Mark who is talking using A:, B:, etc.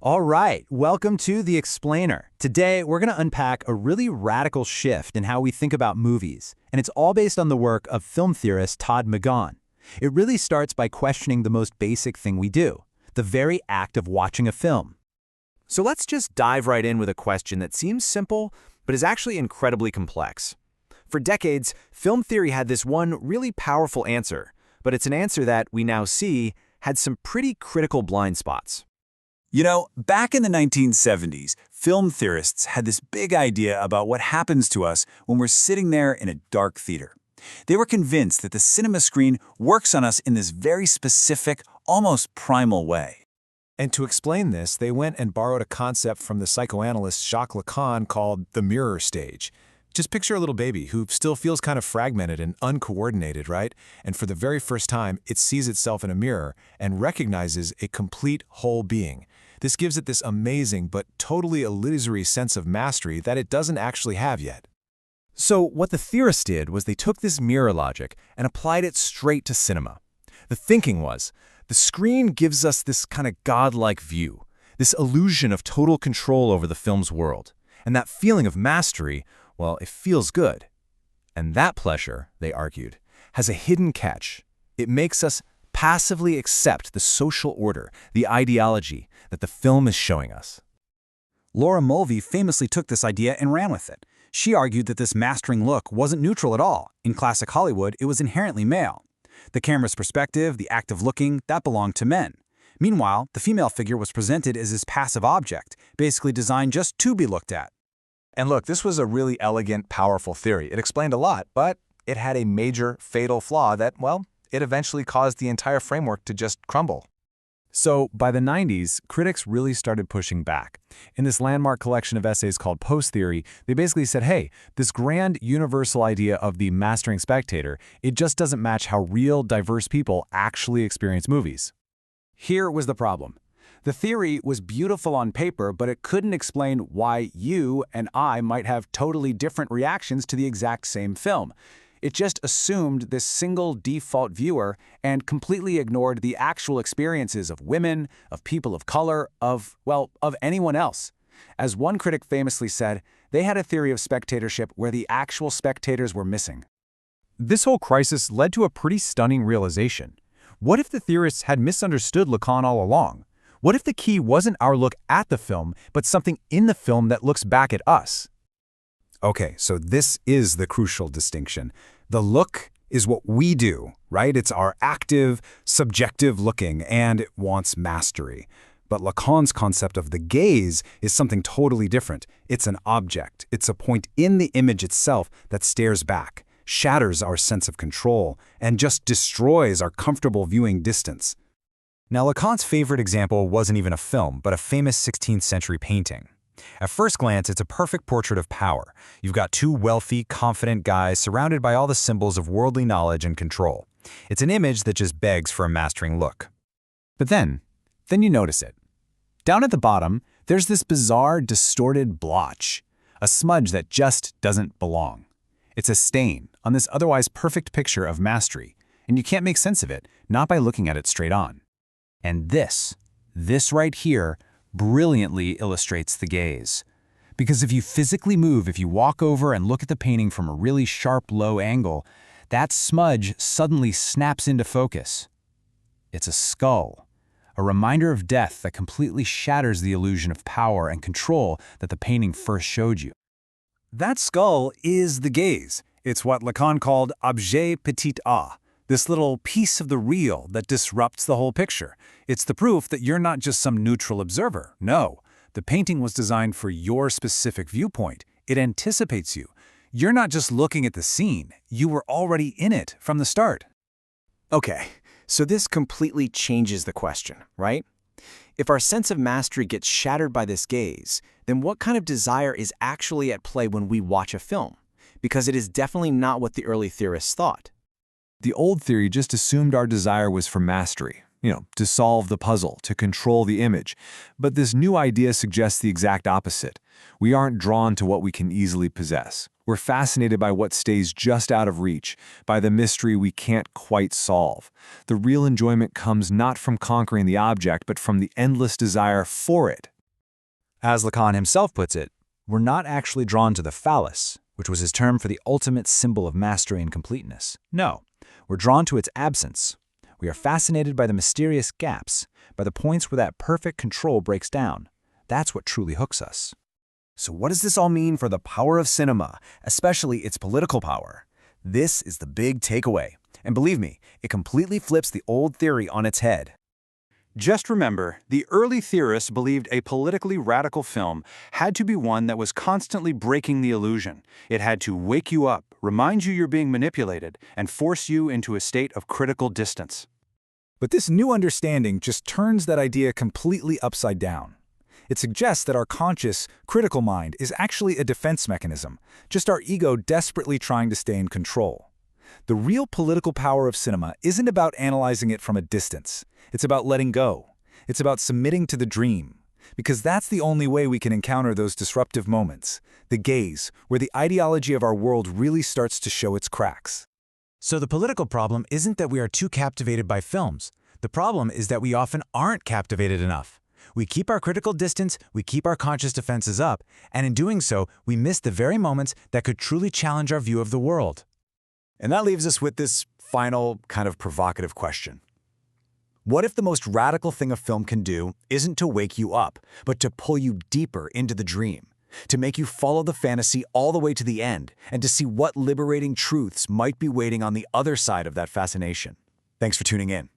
A: All right, welcome to The Explainer. Today, we're going to unpack a really radical shift in how we think about movies, and it's all based on the work of film theorist Todd McGaughan. It really starts by questioning the most basic thing we do, the very act of watching a film.
B: So let's just dive right in with a question that seems simple, but is actually incredibly complex. For decades, film theory had this one really powerful answer, but it's an answer that we now see had some pretty critical blind spots.
C: You know, back in the 1970s, film theorists had this big idea about what happens to us when we're sitting there in a dark theater. They were convinced that the cinema screen works on us in this very specific, almost primal way.
D: And to explain this, they went and borrowed a concept from the psychoanalyst Jacques Lacan called the mirror stage. Just picture a little baby who still feels kind of fragmented and uncoordinated, right? And for the very first time, it sees itself in a mirror and recognizes a complete whole being. This gives it this amazing but totally illusory sense of mastery that it doesn't actually have yet.
E: So what the theorists did was they took this mirror logic and applied it straight to cinema. The thinking was, the screen gives us this kind of godlike view, this illusion of total control over the film's world. And that feeling of mastery, well, it feels good. And that pleasure, they argued, has a hidden catch. It makes us passively accept the social order, the ideology that the film is showing us.
A: Laura Mulvey famously took this idea and ran with it. She argued that this mastering look wasn't neutral at all. In classic Hollywood, it was inherently male. The camera's perspective, the act of looking, that belonged to men. Meanwhile, the female figure was presented as this passive object, basically designed just to be looked at.
D: And look, this was a really elegant, powerful theory. It explained a lot, but it had a major, fatal flaw that, well, it eventually caused the entire framework to just crumble. So by the 90s, critics really started pushing back. In this landmark collection of essays called Post-Theory, they basically said, hey, this grand universal idea of the mastering spectator, it just doesn't match how real, diverse people actually experience movies.
A: Here was the problem. The theory was beautiful on paper, but it couldn't explain why you and I might have totally different reactions to the exact same film. It just assumed this single default viewer and completely ignored the actual experiences of women, of people of color, of anyone else. As one critic famously said, they had a theory of spectatorship where the actual spectators were missing.
E: This whole crisis led to a pretty stunning realization. What if the theorists had misunderstood Lacan all along? What if the key wasn't our look at the film, but something in the film that looks back at us?
C: Okay, so this is the crucial distinction. The look is what we do, right? It's our active, subjective looking, and it wants mastery. But Lacan's concept of the gaze is something totally different. It's an object. It's a point in the image itself that stares back, shatters our sense of control, and just destroys our comfortable viewing distance.
E: Now, Lacan's favorite example wasn't even a film, but a famous 16th century painting. At first glance, it's a perfect portrait of power. You've got two wealthy, confident guys surrounded by all the symbols of worldly knowledge and control. It's an image that just begs for a mastering look. But then you notice it. Down at the bottom, there's this bizarre, distorted blotch, a smudge that just doesn't belong. It's a stain on this otherwise perfect picture of mastery, and you can't make sense of it, not by looking at it straight on. And this right here, brilliantly illustrates the gaze. Because if you physically move, if you walk over and look at the painting from a really sharp, low angle, that smudge suddenly snaps into focus. It's a skull, a reminder of death that completely shatters the illusion of power and control that the painting first showed you.
C: That skull is the gaze. It's what Lacan called objet petit a, this little piece of the real that disrupts the whole picture. It's the proof that you're not just some neutral observer. No, the painting was designed for your specific viewpoint. It anticipates you. You're not just looking at the scene. You were already in it from the start.
B: Okay, so this completely changes the question, right? If our sense of mastery gets shattered by this gaze, then what kind of desire is actually at play when we watch a film? Because it is definitely not what the early theorists thought.
D: The old theory just assumed our desire was for mastery.
F: to solve the puzzle, to control the image. But this new idea suggests the exact opposite. We aren't drawn to what we can easily possess. We're fascinated by what stays just out of reach, by the mystery we can't quite solve. The real enjoyment comes not from conquering the object, but from the endless desire for it.
B: As Lacan himself puts it, we're not actually drawn to the phallus, which was his term for the ultimate symbol of mastery and completeness. No, we're drawn to its absence. We are fascinated by the mysterious gaps, by the points where that perfect control breaks down. That's what truly hooks us.
A: So what does this all mean for the power of cinema, especially its political power? This is the big takeaway. And believe me, it completely flips the old theory on its head.
G: Just remember, the early theorists believed a politically radical film had to be one that was constantly breaking the illusion. It had to wake you up, remind you you're being manipulated, and force you into a state of critical distance.
C: But this new understanding just turns that idea completely upside down. It suggests that our conscious, critical mind is actually a defense mechanism, just our ego desperately trying to stay in control. The real political power of cinema isn't about analyzing it from a distance. It's about letting go. It's about submitting to the dream. Because that's the only way we can encounter those disruptive moments, the gaze, where the ideology of our world really starts to show its cracks.
E: So the political problem isn't that we are too captivated by films. The problem is that we often aren't captivated enough. We keep our critical distance, we keep our conscious defenses up, and in doing so, we miss the very moments that could truly challenge our view of the world.
A: And that leaves us with this final, kind of provocative question. What if the most radical thing a film can do isn't to wake you up, but to pull you deeper into the dream, to make you follow the fantasy all the way to the end, and to see what liberating truths might be waiting on the other side of that fascination? Thanks for tuning in.